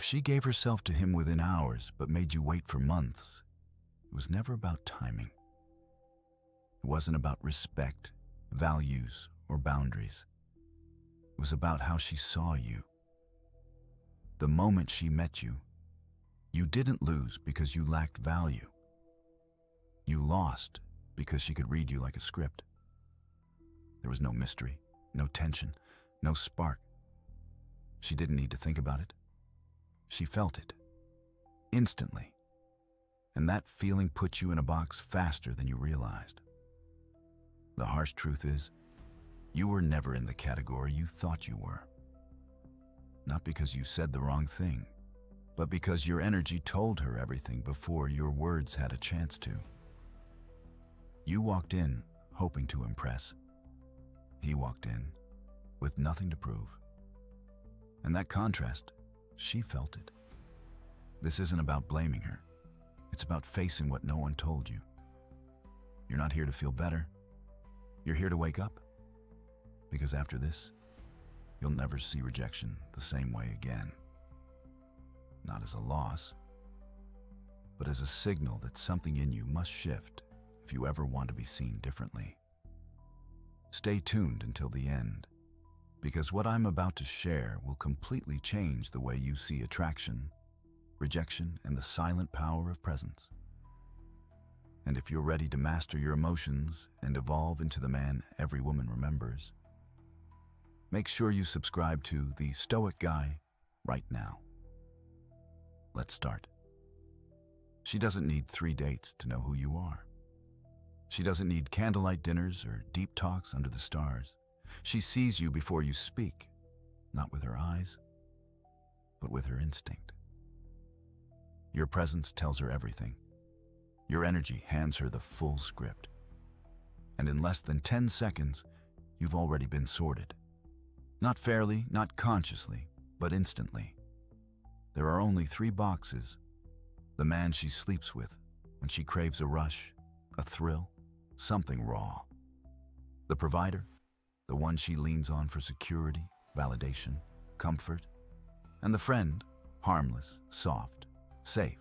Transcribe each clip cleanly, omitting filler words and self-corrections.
If she gave herself to him within hours but made you wait for months, it was never about timing. It wasn't about respect, values, or boundaries. It was about how she saw you. The moment she met you, you didn't lose because you lacked value. You lost because she could read you like a script. There was no mystery, no tension, no spark. She didn't need to think about it. She felt it, instantly. And that feeling put you in a box faster than you realized. The harsh truth is, you were never in the category you thought you were. Not because you said the wrong thing, but because your energy told her everything before your words had a chance to. You walked in hoping to impress. He walked in with nothing to prove. And that contrast, she felt it. This isn't about blaming her. It's about facing what no one told you. You're not here to feel better. You're here to wake up. Because after this, you'll never see rejection the same way again. Not as a loss, but as a signal that something in you must shift if you ever want to be seen differently. Stay tuned until the end, because what I'm about to share will completely change the way you see attraction, rejection, and the silent power of presence. And if you're ready to master your emotions and evolve into the man every woman remembers, make sure you subscribe to The Stoic Guy right now. Let's start. She doesn't need 3 dates to know who you are. She doesn't need candlelight dinners or deep talks under the stars. She sees you before you speak, not with her eyes, but with her instinct. Your presence tells her everything. Your energy hands her the full script. And in less than 10 seconds, you've already been sorted. Not fairly, not consciously, but instantly. There are only 3 boxes. The man she sleeps with when she craves a rush, a thrill, something raw. The provider, the one she leans on for security, validation, comfort. And the friend, harmless, soft, safe,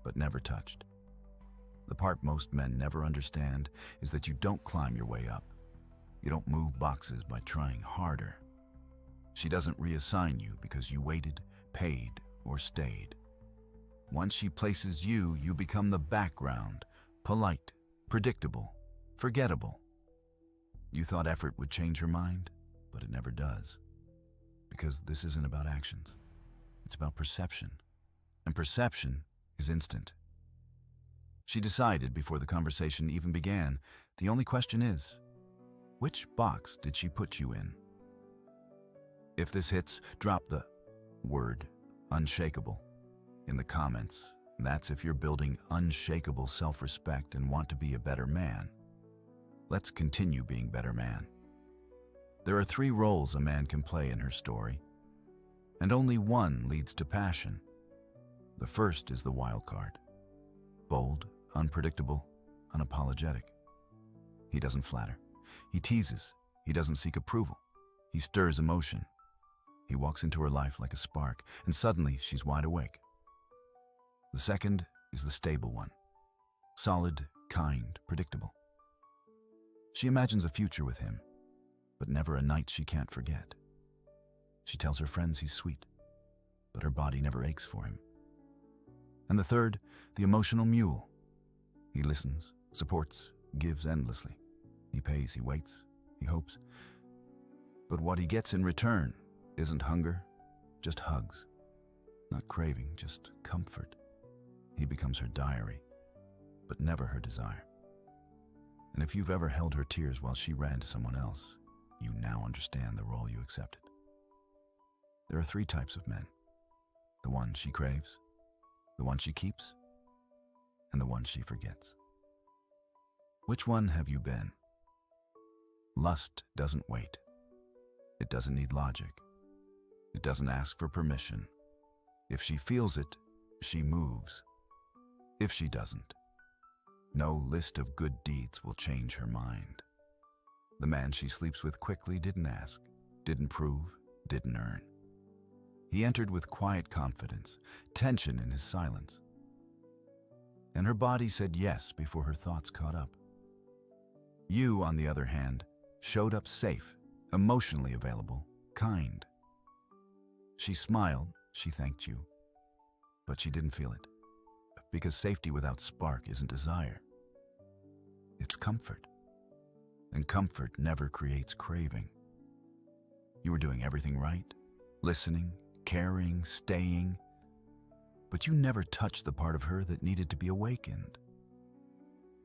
but never touched. The part most men never understand is that you don't climb your way up. You don't move boxes by trying harder. She doesn't reassign you because you waited, paid, or stayed. Once she places you, you become the background, polite, predictable, forgettable. You thought effort would change her mind, but it never does. Because this isn't about actions. It's about perception. And perception is instant. She decided before the conversation even began. The only question is, which box did she put you in? If this hits, drop the word unshakable in the comments. That's if you're building unshakable self-respect and want to be a better man. Let's continue being better man. There are 3 roles a man can play in her story, and only one leads to passion. The first is the wild card. Bold, unpredictable, unapologetic. He doesn't flatter. He teases. He doesn't seek approval. He stirs emotion. He walks into her life like a spark, and suddenly she's wide awake. The second is the stable one. Solid, kind, predictable. She imagines a future with him, but never a night she can't forget. She tells her friends he's sweet, but her body never aches for him. And the third, the emotional mule. He listens, supports, gives endlessly. He pays, he waits, he hopes. But what he gets in return isn't hunger, just hugs. Not craving, just comfort. He becomes her diary, but never her desire. And if you've ever held her tears while she ran to someone else, you now understand the role you accepted. There are 3 types of men. The one she craves, the one she keeps, and the one she forgets. Which one have you been? Lust doesn't wait. It doesn't need logic. It doesn't ask for permission. If she feels it, she moves. If she doesn't, no list of good deeds will change her mind. The man she sleeps with quickly didn't ask, didn't prove, didn't earn. He entered with quiet confidence, tension in his silence. And her body said yes before her thoughts caught up. You, on the other hand, showed up safe, emotionally available, kind. She smiled, she thanked you, but she didn't feel it. Because safety without spark isn't desire. It's comfort. And comfort never creates craving. You were doing everything right, listening, caring, staying, but you never touched the part of her that needed to be awakened.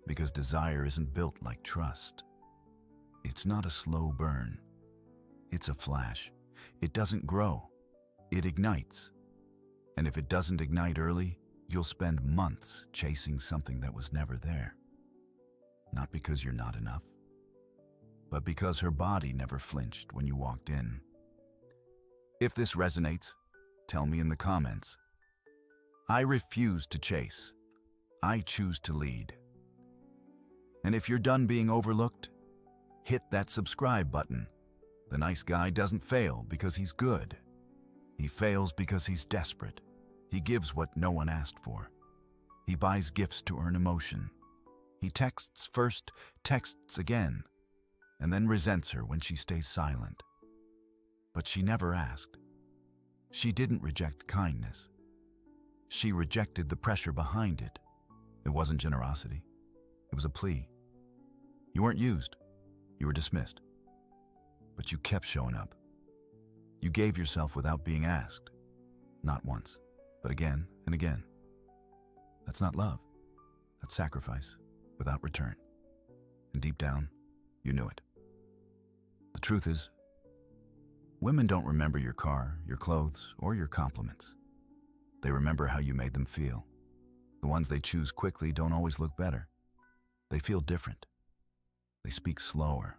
Because desire isn't built like trust. It's not a slow burn. It's a flash. It doesn't grow. It ignites. And if it doesn't ignite early, you'll spend months chasing something that was never there. Not because you're not enough, but because her body never flinched when you walked in. If this resonates, tell me in the comments. I refuse to chase. I choose to lead. And if you're done being overlooked, hit that subscribe button. The nice guy doesn't fail because he's good. He fails because he's desperate. He gives what no one asked for. He buys gifts to earn emotion. He texts first, texts again, and then resents her when she stays silent. But she never asked. She didn't reject kindness. She rejected the pressure behind it. It wasn't generosity. It was a plea. You weren't used. You were dismissed. But you kept showing up. You gave yourself without being asked. Not once, but again and again. That's not love. That's sacrifice without return. And deep down, you knew it. The truth is, women don't remember your car, your clothes, or your compliments. They remember how you made them feel. The ones they choose quickly don't always look better. They feel different. They speak slower.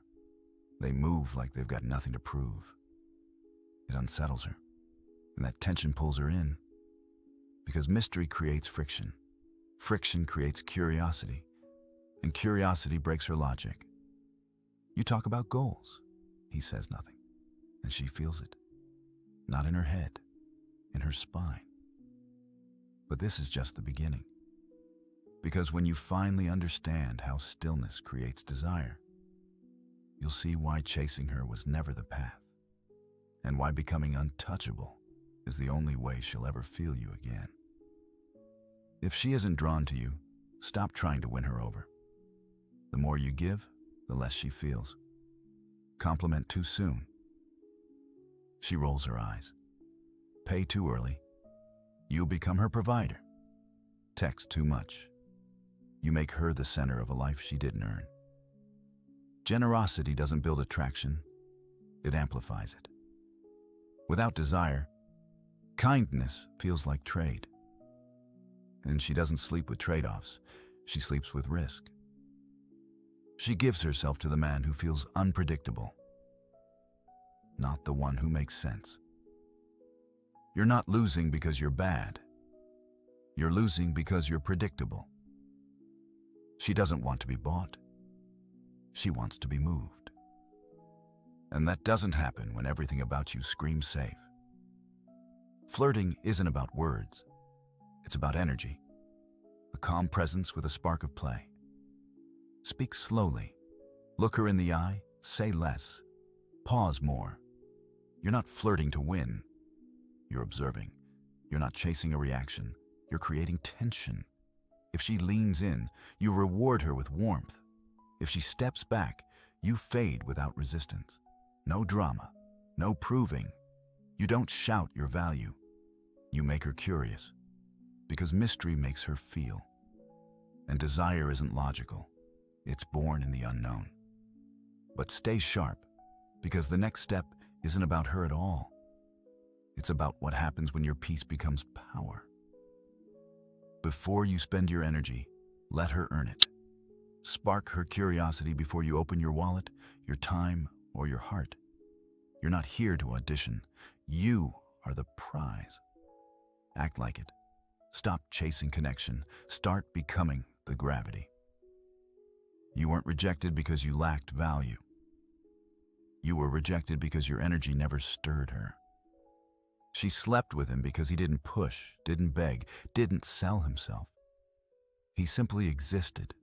They move like they've got nothing to prove. It unsettles her, and that tension pulls her in. Because mystery creates friction. Friction creates curiosity, and curiosity breaks her logic. You talk about goals. He says nothing, and she feels it. Not in her head, in her spine. But this is just the beginning. Because when you finally understand how stillness creates desire, you'll see why chasing her was never the path, and why becoming untouchable is the only way she'll ever feel you again. If she isn't drawn to you, stop trying to win her over. The more you give, the less she feels. Compliment too soon. She rolls her eyes. Pay too early. You become her provider. Text too much. You make her the center of a life she didn't earn. Generosity doesn't build attraction, it amplifies it. Without desire, kindness feels like trade. And she doesn't sleep with trade-offs, she sleeps with risk. She gives herself to the man who feels unpredictable, not the one who makes sense. You're not losing because you're bad. You're losing because you're predictable. She doesn't want to be bought. She wants to be moved. And that doesn't happen when everything about you screams safe. Flirting isn't about words. It's about energy. A calm presence with a spark of play. Speak slowly. Look her in the eye. Say less. Pause more. You're not flirting to win. You're observing. You're not chasing a reaction. You're creating tension. If she leans in, you reward her with warmth. If she steps back, you fade without resistance. No drama, no proving. You don't shout your value. You make her curious, because mystery makes her feel. And desire isn't logical. It's born in the unknown. But stay sharp, because the next step isn't about her at all. It's about what happens when your peace becomes power. Before you spend your energy, let her earn it. Spark her curiosity before you open your wallet, your time, or your heart. You're not here to audition. You are the prize. Act like it. Stop chasing connection. Start becoming the gravity. You weren't rejected because you lacked value. You were rejected because your energy never stirred her. She slept with him because he didn't push, didn't beg, didn't sell himself. He simply existed,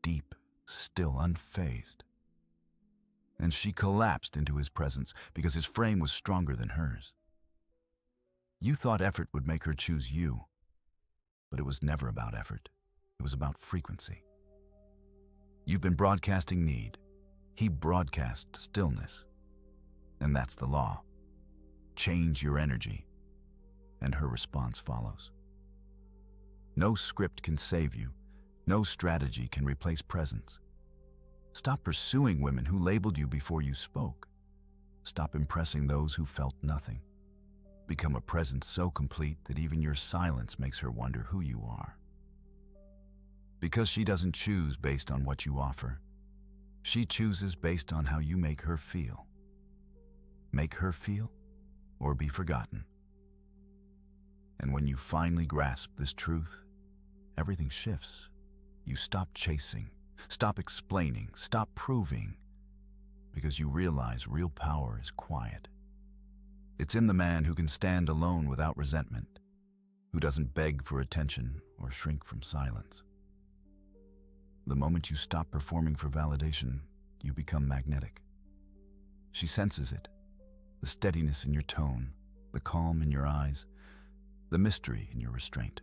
deep, still unfazed. And she collapsed into his presence because his frame was stronger than hers. You thought effort would make her choose you, but it was never about effort. It was about frequency. You've been broadcasting need. He broadcast stillness. And that's the law. Change your energy, and her response follows. No script can save you. No strategy can replace presence. Stop pursuing women who labeled you before you spoke. Stop impressing those who felt nothing. Become a presence so complete that even your silence makes her wonder who you are. Because she doesn't choose based on what you offer. She chooses based on how you make her feel. Make her feel or be forgotten. And when you finally grasp this truth, everything shifts. You stop chasing, stop explaining, stop proving, because you realize real power is quiet. It's in the man who can stand alone without resentment, who doesn't beg for attention or shrink from silence. The moment you stop performing for validation, you become magnetic. She senses it, the steadiness in your tone, the calm in your eyes, the mystery in your restraint.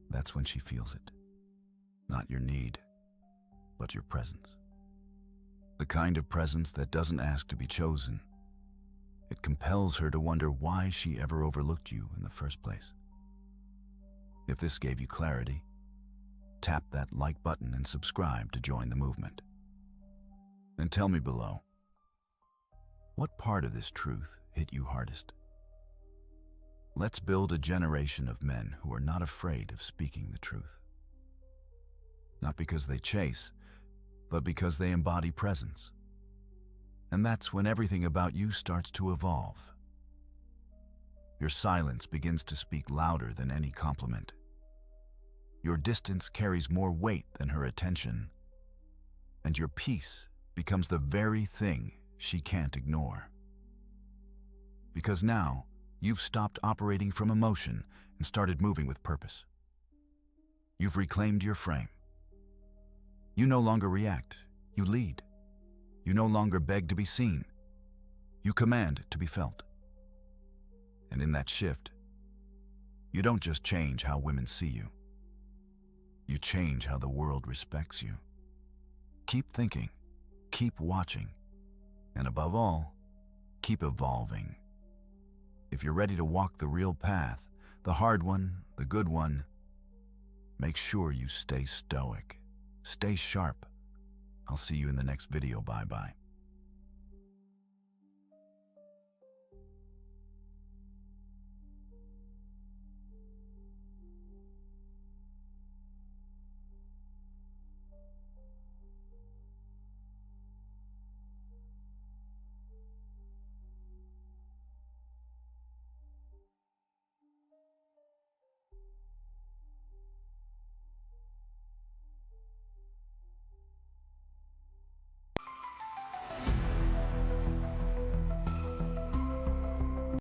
That's when she feels it. Not your need, but your presence. The kind of presence that doesn't ask to be chosen. It compels her to wonder why she ever overlooked you in the first place. If this gave you clarity, tap that like button and subscribe to join the movement. And tell me below, what part of this truth hit you hardest? Let's build a generation of men who are not afraid of speaking the truth. Not because they chase, but because they embody presence. And that's when everything about you starts to evolve. Your silence begins to speak louder than any compliment. Your distance carries more weight than her attention. And your peace becomes the very thing she can't ignore. Because now, you've stopped operating from emotion and started moving with purpose. You've reclaimed your frame. You no longer react, you lead. You no longer beg to be seen. You command to be felt. And in that shift, you don't just change how women see you. You change how the world respects you. Keep thinking, keep watching, and above all, keep evolving. If you're ready to walk the real path, the hard one, the good one, make sure you stay stoic. Stay sharp. I'll see you in the next video. Bye-bye.